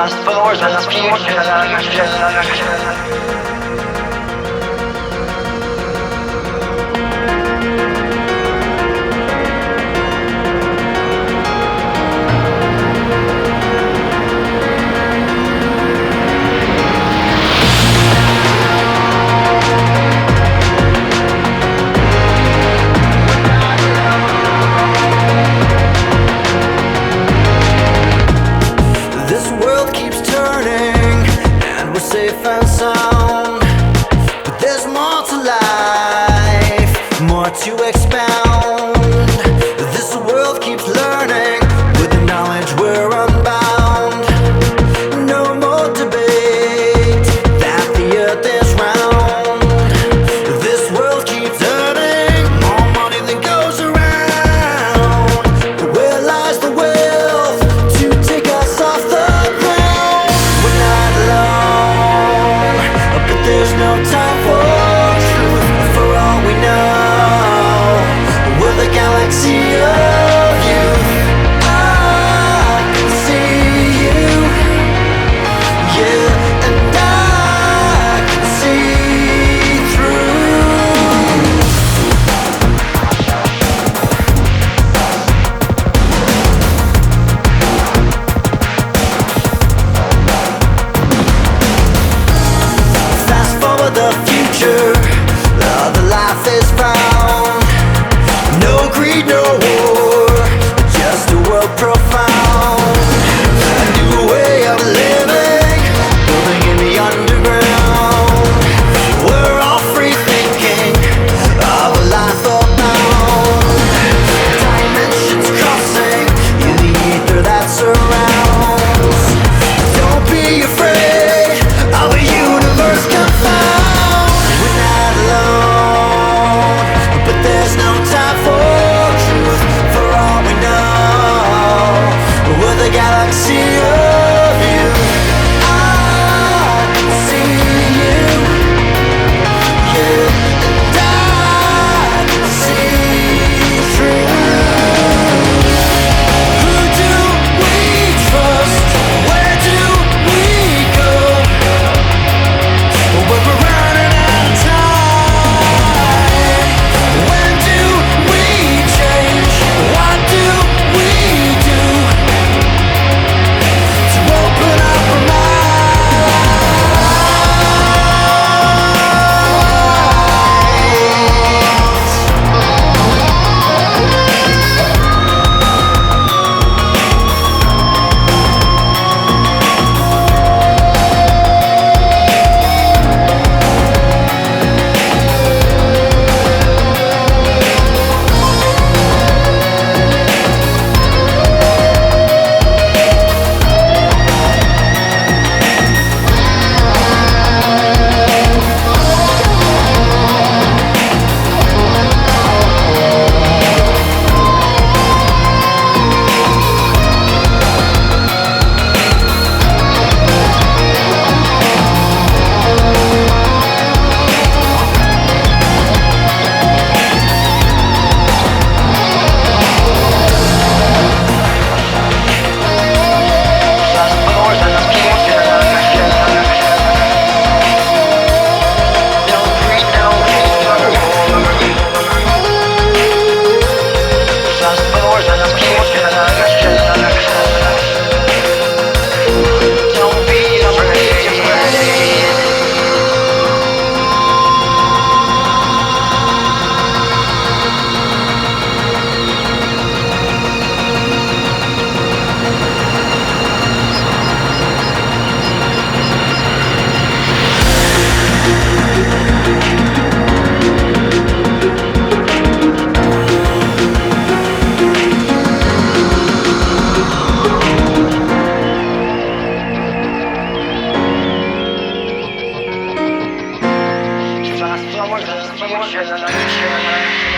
Fast forward to the future. This world keeps turning, and we're safe and sound. But there's more to life, more to expound. This world keeps learning, with the knowledge we're unbound. No more debate that the earth is round. This world keeps earning more money than goes around. But where lies the wealth to take us off the ground? We're not alone, but there's no time for truth. For all we know, we're the galaxy of youth. I can see you, yeah, and I can see through. Fast forward the future, the life is found. No greed, no war, just a world profound. A new way of living, building in the underground. We're all free thinking of a life abound. Dimensions crossing in the ether that surrounds. Don't be afraid of a universe confound. We're not alone, but there's no time for truth. For all we know, we're the galaxy of you. I can see you, yeah, and I can see through. Who do we trust? Where do we go? When we're running out of time, when do we change? What do we do to open up our minds? Fast forward to the future.